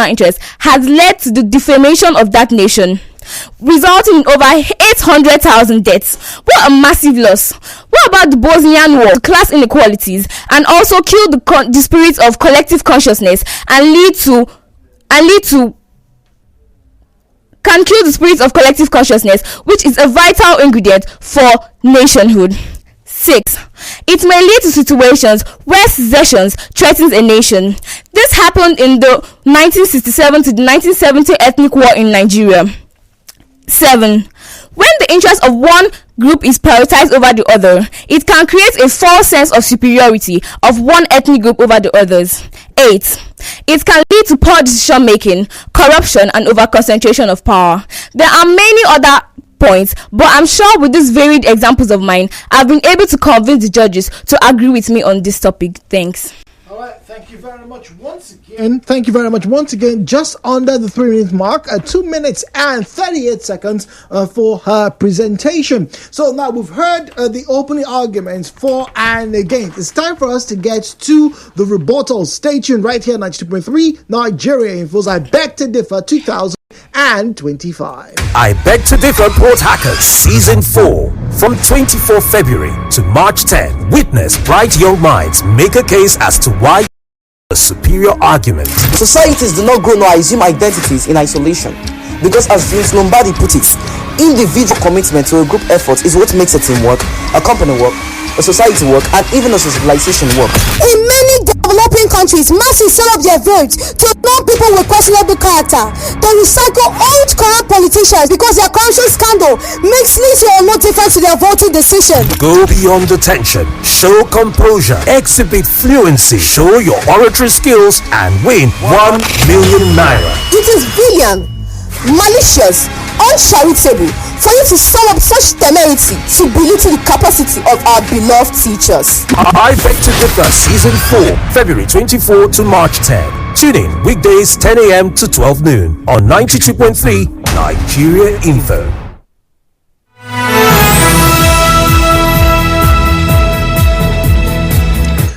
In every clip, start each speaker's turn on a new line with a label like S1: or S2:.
S1: interest has led to the defamation of that nation, resulting in over 800,000 deaths. What a massive loss. What about the Bosnian War, class inequalities, and also kill the spirit of collective consciousness and can kill the spirit of collective consciousness, which is a vital ingredient for nationhood. 6. It may lead to situations where secession threatens a nation. This happened in the 1967 to the 1970 ethnic war in Nigeria. 7. When the interest of one group is prioritized over the other, it can create a false sense of superiority of one ethnic group over the others. 8. It can lead to poor decision making, corruption, and over-concentration of power. There are many other points, but I'm sure with these varied examples of mine, I've been able to convince the judges to agree with me on this topic. Thanks.
S2: All right, thank you very much once again. Just under the 3-minute mark, 2 minutes and 38 seconds for her presentation. So now we've heard the opening arguments for and against. It's time for us to get to the rebuttals. Stay tuned right here, 92.3 Nigeria Infos. I beg to differ 2025.
S3: I Beg to Differ Port Hackers Season 4 from 24 February to March 10. Witness bright young minds make a case as to why a superior argument.
S4: Societies do not grow nor assume identities in isolation, because as Vince Lombardi put it, individual commitment to a group effort is what makes a team work, a company work, a society work, and even a civilization work.
S5: In many developing countries, masses sell up their votes to non-people with questionable character. They recycle old corrupt politicians because their corruption scandal makes little or no difference to their voting decision.
S3: Go beyond the tension, show composure, exhibit fluency, show your oratory skills, and win 1 million naira.
S5: It is brilliant, malicious, uncharitable for you to sum up such temerity to belittle the capacity of our beloved teachers.
S3: I Beg to Differ Season 4, February 24 to March 10. Tune in weekdays 10 a.m. to 12 noon on 92.3 Nigeria Info.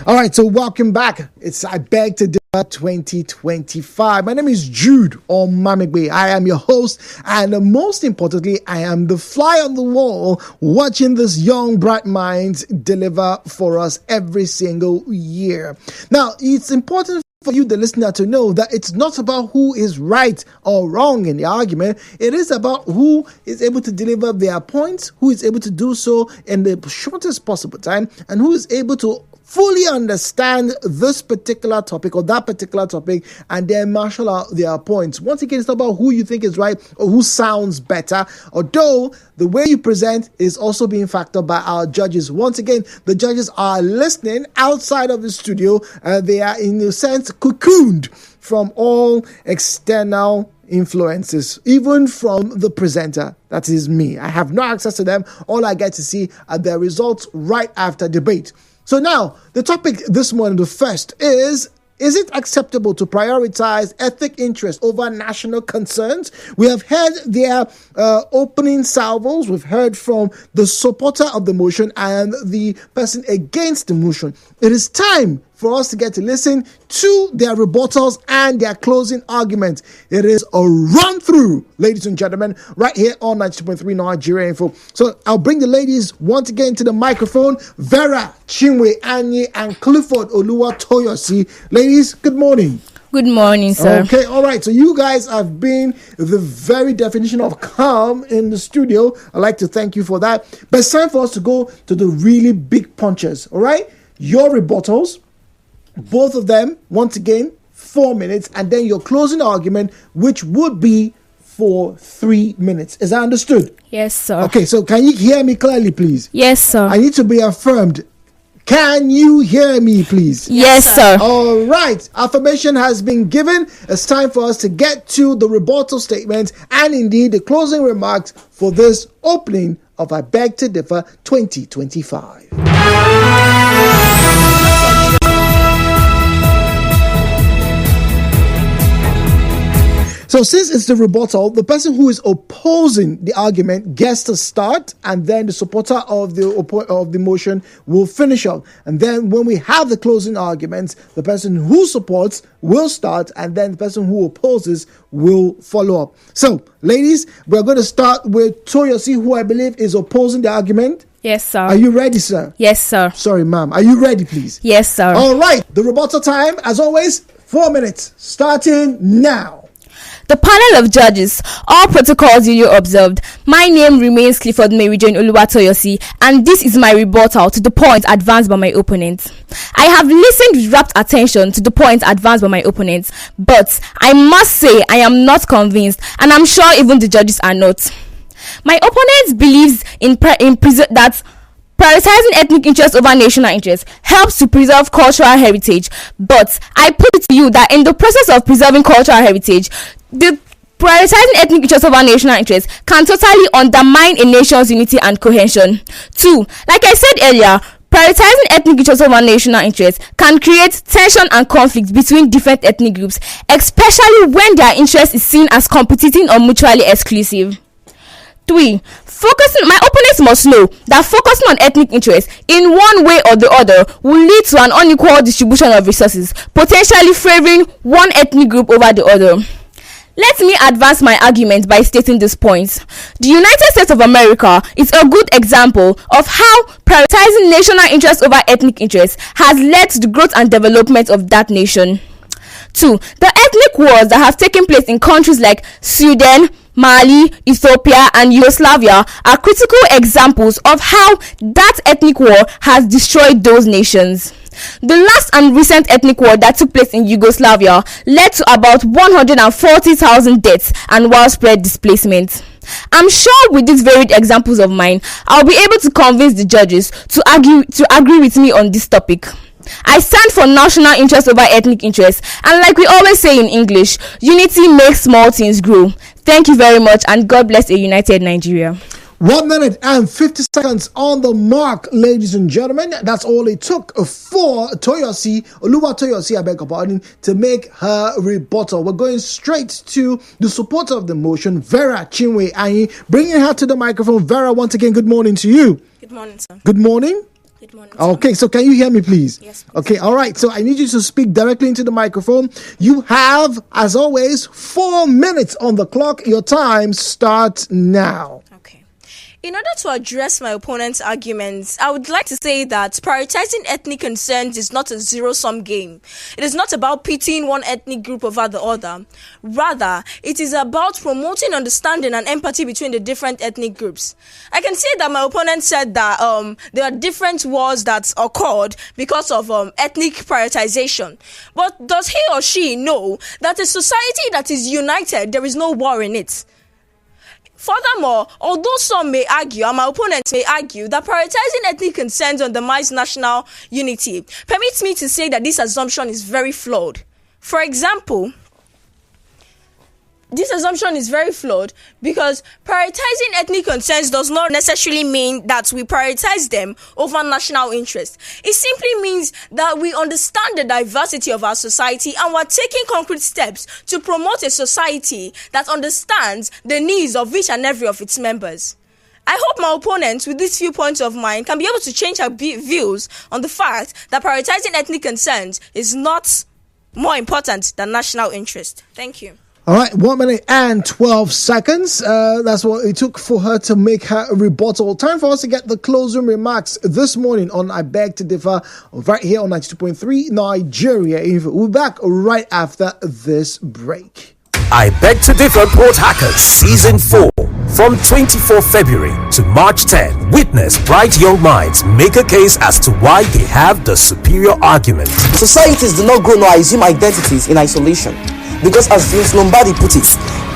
S2: All right, so welcome back. It's I Beg to Differ 2025. My name is Jude Omamigbe. I am your host, and most importantly, I am the fly on the wall watching this young bright minds deliver for us every single year. Now, it's important for you, the listener, to know that it's not about who is right or wrong in the argument. It is about who is able to deliver their points, who is able to do so in the shortest possible time, and who is able to fully understand this particular topic or that particular topic and then marshal out their points. Once again, it's not about who you think is right or who sounds better, although the way you present is also being factored by our judges. Once again, the judges are listening outside of the studio. They are, in a sense, cocooned from all external influences, even from the presenter. That is me. I have no access to them. All I get to see are their results right after debate. So now, the topic this morning, the first, is it acceptable to prioritize ethnic interest over national concerns? We have heard their opening salvos. We've heard from the supporter of the motion and the person against the motion. It is time for us to get to listen to their rebuttals and their closing arguments. It is a run-through, ladies and gentlemen, right here on 92.3 Nigeria Info. So I'll bring the ladies once again to the microphone. Vera, Chinwe, Anyi, and Clifford Oluwatoyosi. Ladies, good morning.
S1: Good morning, sir.
S2: Okay, all right. So you guys have been the very definition of calm in the studio. I'd like to thank you for that. But it's time for us to go to the really big punches, all right? Your rebuttals, both of them, once again, 4 minutes, and then your closing argument, which would be for 3 minutes. Is that understood?
S1: Yes, sir.
S2: Okay, so can you hear me clearly, please?
S1: Yes, sir.
S2: I need to be affirmed. Can you hear me, please?
S1: Yes, sir.
S2: All right. Affirmation has been given. It's time for us to get to the rebuttal statements and indeed the closing remarks for this opening of I Beg to Differ 2025. So since it's the rebuttal, the person who is opposing the argument gets to start, and then the supporter of the motion will finish up. And then when we have the closing arguments, the person who supports will start, and then the person who opposes will follow up. So, ladies, we're going to start with Toyosi, who I believe is opposing the argument.
S1: Yes, sir.
S2: Are you ready, sir?
S1: Yes, sir.
S2: Sorry, ma'am. Are you ready, please?
S1: Yes, sir.
S2: All right. The rebuttal time, as always, 4 minutes, starting now.
S1: The panel of judges, all protocols duly observed. My name remains Clifford MaryJane Oluwatoyosi, and this is my rebuttal to the points advanced by my opponents. I have listened with rapt attention to the points advanced by my opponents, but I must say I am not convinced, and I'm sure even the judges are not. My opponent believes that prioritizing ethnic interests over national interests helps to preserve cultural heritage, but I put it to you that in the process of preserving cultural heritage, the prioritizing ethnic interests over national interests can totally undermine a nation's unity and cohesion. 2. Like I said earlier, prioritizing ethnic interests over national interests can create tension and conflict between different ethnic groups, especially when their interest is seen as competing or mutually exclusive. 3. My opponents must know that focusing on ethnic interests in one way or the other will lead to an unequal distribution of resources, potentially favoring one ethnic group over the other. Let me advance my argument by stating this point. The United States of America is a good example of how prioritizing national interests over ethnic interests has led to the growth and development of that nation. 2. The ethnic wars that have taken place in countries like Sudan, Mali, Ethiopia, and Yugoslavia are critical examples of how that ethnic war has destroyed those nations. The last and recent ethnic war that took place in Yugoslavia led to about 140,000 deaths and widespread displacement. I'm sure with these varied examples of mine, I'll be able to convince the judges to agree with me on this topic. I stand for national interest over ethnic interest, and like we always say in English, unity makes small things grow. Thank you very much, and God bless a united Nigeria.
S2: 1 minute and 50 seconds on the mark, ladies and gentlemen. That's all it took for Oluwatoyosi, I beg your pardon, to make her rebuttal. We're going straight to the supporter of the motion, Vera Chinwe Anyi. Bringing her to the microphone. Vera, once again, good morning to you.
S6: Good morning, sir.
S2: Good morning.
S6: Good morning, sir.
S2: Okay, so can you hear me, please?
S6: Yes, please.
S2: Okay, all right. So I need you to speak directly into the microphone. You have, as always, 4 minutes on the clock. Your time starts now.
S6: Okay. In order to address my opponent's arguments, I would like to say that prioritizing ethnic concerns is not a zero-sum game. It is not about pitying one ethnic group over the other. Rather, it is about promoting understanding and empathy between the different ethnic groups. I can see that my opponent said that there are different wars that occurred because of ethnic prioritization. But does he or she know that a society that is united, there is no war in it? Furthermore, although some may argue, and my opponents may argue, that prioritizing ethnic concerns undermines national unity, permits me to say that this assumption is very flawed. For example, this assumption is very flawed because prioritizing ethnic concerns does not necessarily mean that we prioritize them over national interest. It simply means that we understand the diversity of our society and we're taking concrete steps to promote a society that understands the needs of each and every of its members. I hope my opponents with these few points of mine can be able to change our views on the fact that prioritizing ethnic concerns is not more important than national interest. Thank you.
S2: All right, 1 minute and 12 seconds. That's what it took for her to make her rebuttal. Time for us to get the closing remarks this morning on I Beg to Differ, right here on 92.3 Nigeria. We'll be back right after this break.
S3: I Beg to Differ Port Hackers Season 4 from 24 February to March 10. Witness bright young minds make a case as to why they have the superior argument.
S4: Societies do not grow nor assume identities in isolation. Because as Vince Lombardi put it,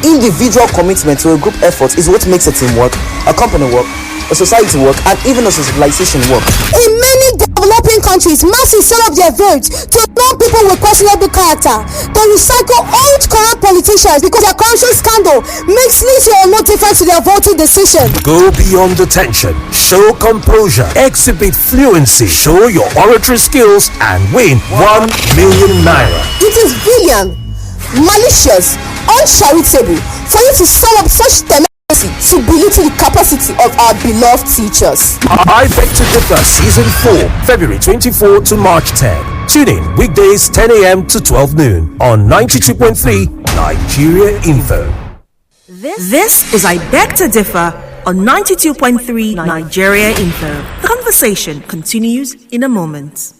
S4: individual commitment to a group effort is what makes a team work, a company work, a society work, and even a civilization work.
S5: In many developing countries, masses set up their votes to non-people with questionable character. They recycle old corrupt politicians because their corruption scandal makes little or no difference to their voting decision.
S3: Go beyond the tension, show composure, exhibit fluency, show your oratory skills, and win 1 million naira.
S5: It is brilliant, malicious, uncharitable for you to sum up such tenacity to belittle the capacity of our beloved teachers.
S3: I Beg to Differ Season 4, February 24 to March 10. Tune in weekdays 10 a.m. to 12 noon on 92.3 Nigeria Info.
S7: This is I Beg to Differ on 92.3 Nigeria Info. The conversation continues in a moment.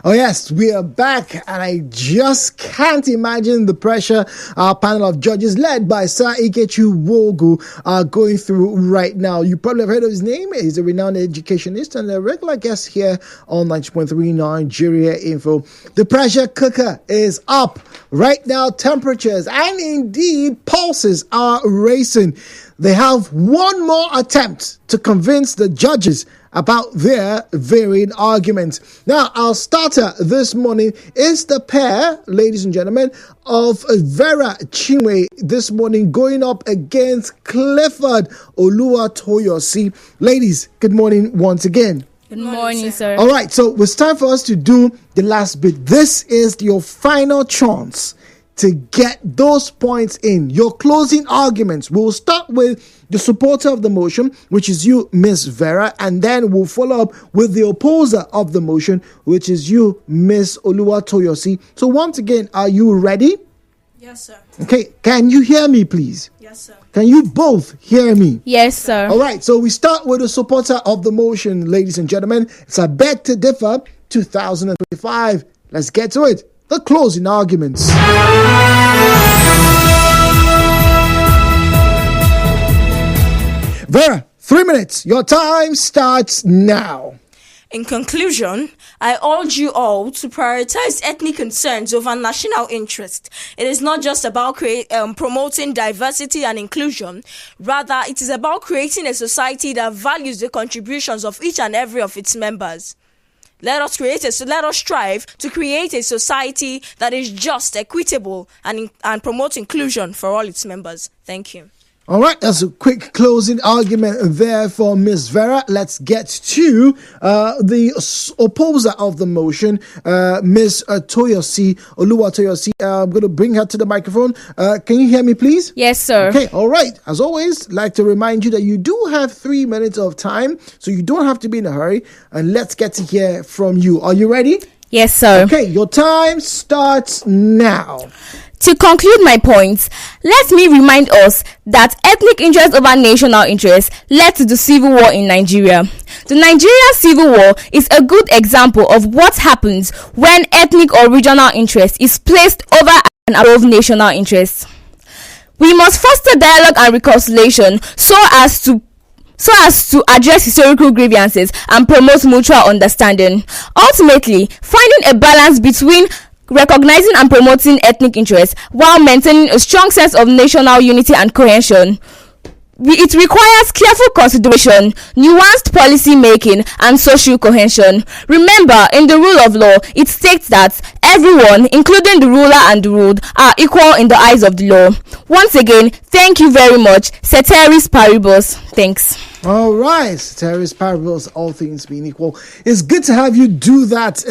S2: Oh yes, we are back, and I just can't imagine the pressure our panel of judges led by Sir Ikechu Wogu are going through right now. You probably have heard of his name. He's a renowned educationist and a regular guest here on 90.3 Nigeria Info. The pressure cooker is up right now. Temperatures and indeed pulses are racing. They have one more attempt to convince the judges about their varying arguments. Now, our starter this morning is the pair, ladies and gentlemen, of Vera Chinwe this morning going up against Clifford Oluwatoyosi. Ladies, good morning once again.
S1: Good morning, sir.
S2: All right, so it's time for us to do the last bit. This is your final chance to get those points in. Your closing arguments. We'll start with the supporter of the motion, which is you, Miss Vera, and then we'll follow up with the opposer of the motion, which is you, Miss Oluwatoyosi. So once again, are you ready?
S6: Yes, sir.
S2: Okay, can you hear me, please?
S6: Yes, sir.
S2: Can you both hear me?
S1: Yes, sir.
S2: All right, so we start with the supporter of the motion, ladies and gentlemen. It's I Beg to Differ 2025. Let's get to it. The closing arguments. Vera, 3 minutes. Your time starts now.
S6: In conclusion, I urge you all to prioritize ethnic concerns over national interest. It is not just about promoting diversity and inclusion. Rather, it is about creating a society that values the contributions of each and every of its members. Let us strive to create a society that is just, equitable, and promote inclusion for all its members. Thank you.
S2: All right, that's a quick closing argument there for Miss Vera. Let's get to the opposer of the motion, Miss Oluwatoyosi. I'm going to bring her to the microphone. Can you hear me, please?
S1: Yes, sir.
S2: Okay, all right. As always, I'd like to remind you that you do have 3 minutes of time, so you don't have to be in a hurry. And let's get to hear from you. Are you ready?
S1: Yes, sir.
S2: Okay, your time starts now.
S1: To conclude my points, let me remind us that ethnic interest over national interest led to the civil war in Nigeria. The Nigeria Civil War is a good example of what happens when ethnic or regional interest is placed over and above national interest. We must foster dialogue and reconciliation so as to address historical grievances and promote mutual understanding. Ultimately, finding a balance between recognizing and promoting ethnic interests while maintaining a strong sense of national unity and cohesion. It requires careful consideration, nuanced policy making, and social cohesion. Remember, in the rule of law, it states that everyone, including the ruler and the ruled, are equal in the eyes of the law. Once again, thank you very much. Ceteris paribus. Thanks.
S2: All right, ceteris paribus, all things being equal. It's good to have you do that.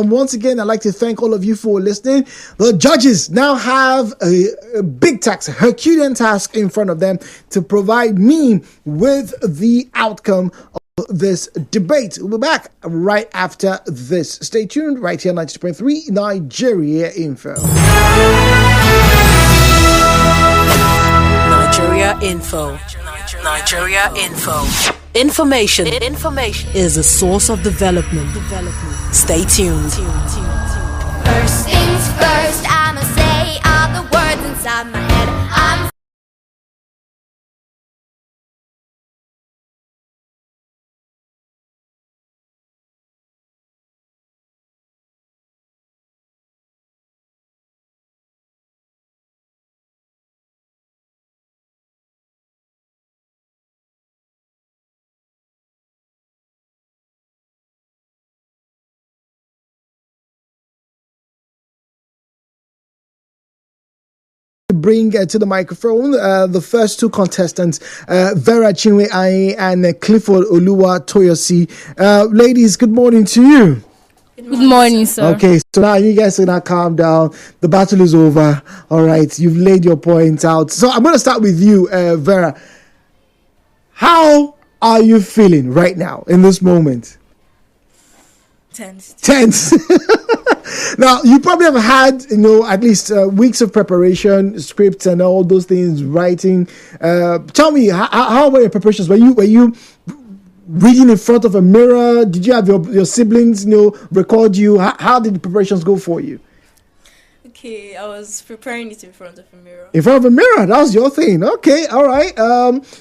S2: Once again, I'd like to thank all of you for listening. The judges now have a big task, a Herculean task in front of them to provide me with the outcome of this debate. We'll be back right after this. Stay tuned right here, 90.3 Nigeria Info.
S7: Nigeria Info. Nigeria Info. Information is a source of development. Stay tuned.
S8: First things first, I'ma say all the words inside my head. I'm
S2: bring to the microphone the first two contestants, Vera Chinwe Anyi and Clifford Oluwatoyosi. Ladies, good morning to you.
S1: Good morning, sir.
S2: Okay, so now you guys are now calm down. The battle is over. All right, you've laid your points out. So I'm going to start with you, Vera. How are you feeling right now in this moment? Tense. Now, you probably have had, at least weeks of preparation, scripts and all those things, writing. Tell me, how were your preparations? Were you reading in front of a mirror? Did you have your siblings, record you? How did the preparations go for you?
S6: Okay, I was preparing it in front of a mirror.
S2: In front of a mirror, that was your thing. Okay, all right.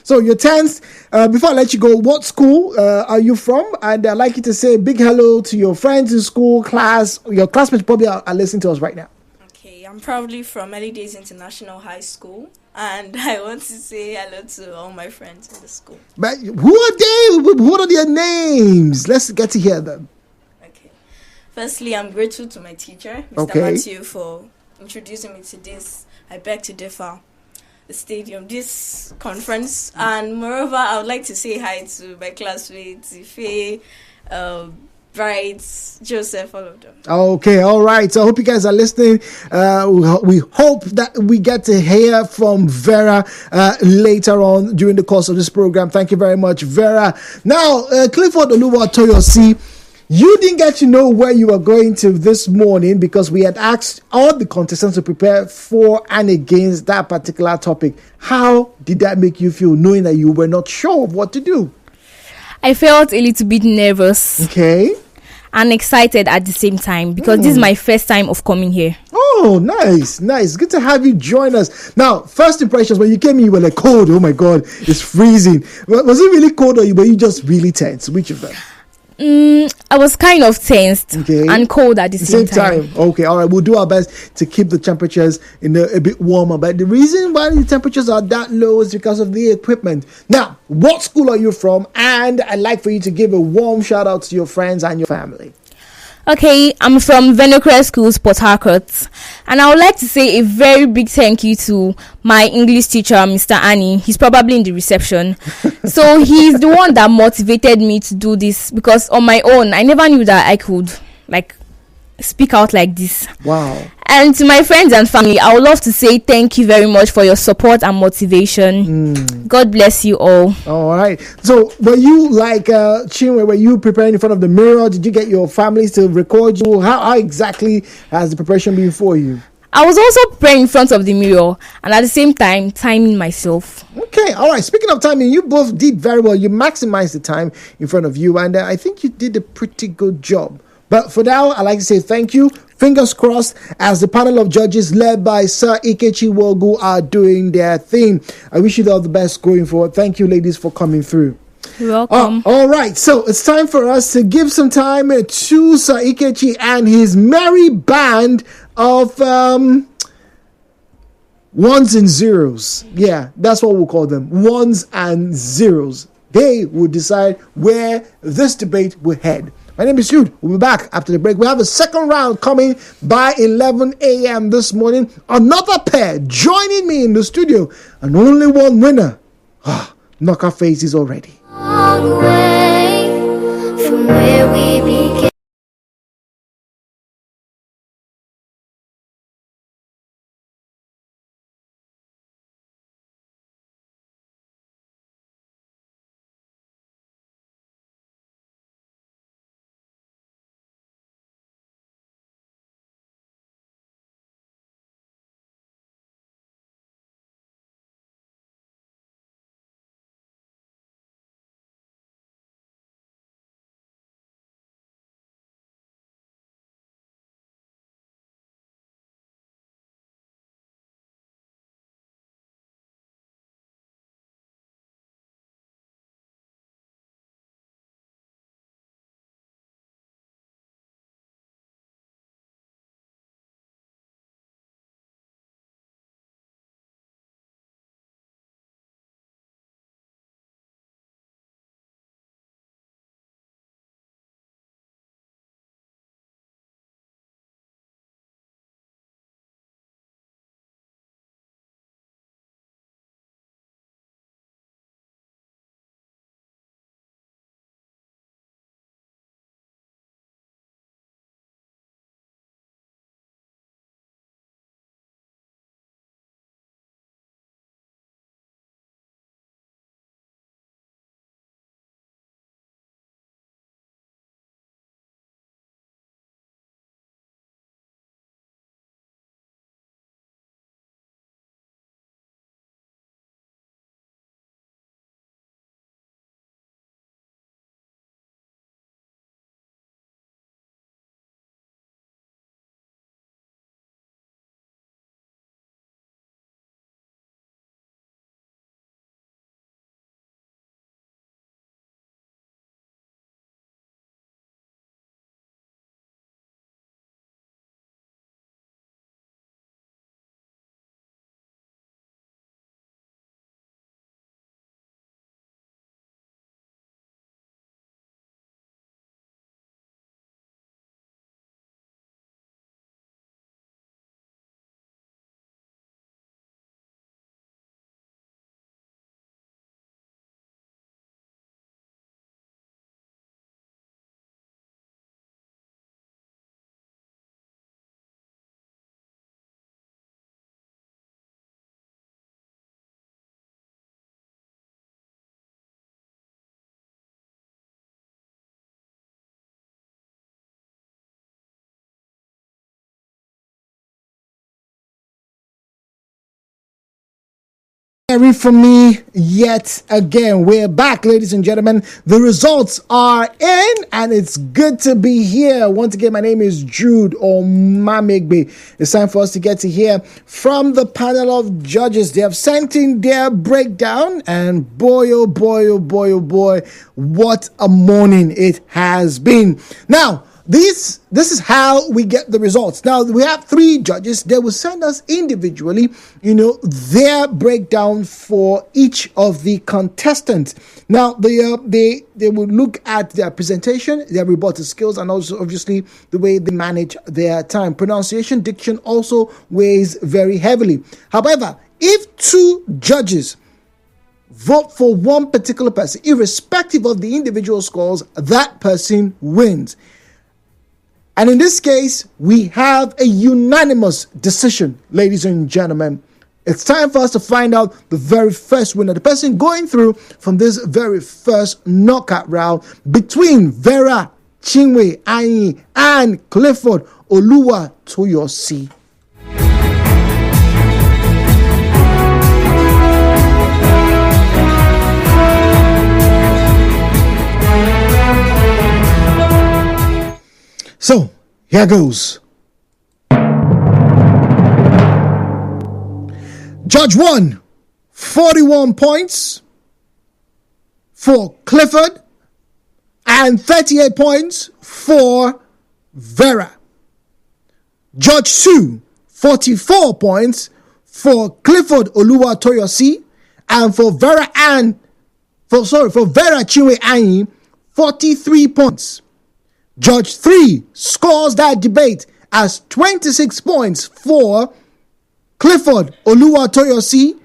S2: So you're tense. Before I let you go, what school are you from? And I'd like you to say a big hello to your friends in school, class. Your classmates probably are listening to us right now.
S6: Okay, I'm probably from Early Days International High School. And I want to say hello to all my friends in the school.
S2: But who are they? What are their names? Let's get to hear them.
S6: Okay. Firstly, I'm grateful to my teacher, Mr. Matthew, for introducing me to this. I beg to differ. The stadium, this conference. And moreover, I would like to say hi to my classmates, Ife, Bright, Joseph, all of them.
S2: Okay, all right. So I hope you guys are listening. We hope that we get to hear from Vera later on during the course of this program. Thank you very much, Vera. Now, Clifford Oluwatoyosi, you didn't get to know where you were going to this morning because we had asked all the contestants to prepare for and against that particular topic. How did that make you feel, knowing that you were not sure of what to do?
S1: I felt a little bit nervous.
S2: Okay.
S1: And excited at the same time because this is my first time of coming here.
S2: Oh, nice. Good to have you join us. Now, first impressions, when you came in, you were like cold. Oh my God, it's freezing. Was it really cold or were you just really tense? Which of them?
S1: I was kind of tensed and cold at the same time.
S2: Okay, all right. We'll do our best to keep the temperatures a bit warmer. But the reason why the temperatures are that low is because of the equipment. Now, what school are you from? And I'd like for you to give a warm shout out to your friends and your family.
S1: Okay, I'm from Venocre Schools, Port Harcourt, and I would like to say a very big thank you to my English teacher, Mr. Anyi. He's probably in the reception. So he's the one that motivated me to do this because on my own, I never knew that I could speak out like this.
S2: Wow.
S1: And to my friends and family, I would love to say thank you very much for your support and motivation. God bless you all.
S2: All right. So were you like Chinwe, were you preparing in front of the mirror? Did you get your families to record you? How exactly has the preparation been for you?
S1: I was also preparing in front of the mirror and at the same time timing myself.
S2: Okay, all right. Speaking of timing, you both did very well. You maximized the time in front of you, and I think you did a pretty good job. But for now, I'd like to say thank you. Fingers crossed as the panel of judges led by Sir Ikechi Wogu are doing their thing. I wish you all the best going forward. Thank you, ladies, for coming through.
S1: You're welcome.
S2: All right, so it's time for us to give some time to Sir Ikechi and his merry band of ones and zeros. Yeah, that's what we'll call them. Ones and zeros. They will decide where this debate will head. My name is Jude. We'll be back after the break. We have a second round coming by 11 a.m. this morning. Another pair joining me in the studio. And only one winner. Knock our faces already.
S8: Long way from where we began.
S2: Hearing from me yet again. We're back, ladies and gentlemen. The results are in, and it's good to be here. Once again, my name is Jude Omamegbe. It's time for us to get to hear from the panel of judges. They have sent in their breakdown, and boy, oh boy, oh boy, oh boy, what a morning it has been. Now, this is how we get the results. Now, we have 3 judges. They will send us individually, their breakdown for each of the contestants. Now, they will look at their presentation, their rebuttal skills, and also, obviously, the way they manage their time. Pronunciation, diction also weighs very heavily. However, if 2 judges vote for one particular person, irrespective of the individual scores, that person wins. And in this case, we have a unanimous decision, ladies and gentlemen. It's time for us to find out the very first winner, the person going through from this very first knockout round between Vera, Chinwe, Anyi, and Clifford Oluwatoyosi. So, here goes. Judge 1, 41 points for Clifford and 38 points for Vera. Judge 2, 44 points for Clifford Oluwatoyosi and for Vera Chinwe Anyi, 43 points. Judge 3 scores that debate as 26 points for Clifford Oluwatoyosi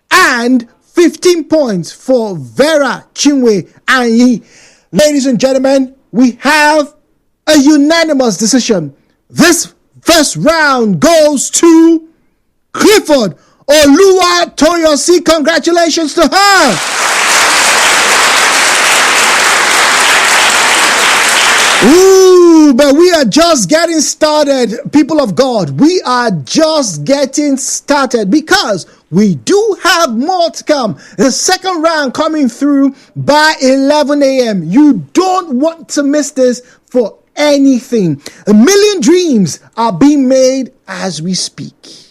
S2: and 15 points for Vera Chinwe Anyi. Ladies and gentlemen, we have a unanimous decision. This first round goes to Clifford Oluwatoyosi. Congratulations to her. Ooh, but we are just getting started, people of God. We are just getting started because we do have more to come. The second round coming through by 11 a.m. You don't want to miss this for anything. A million dreams are being made as we speak.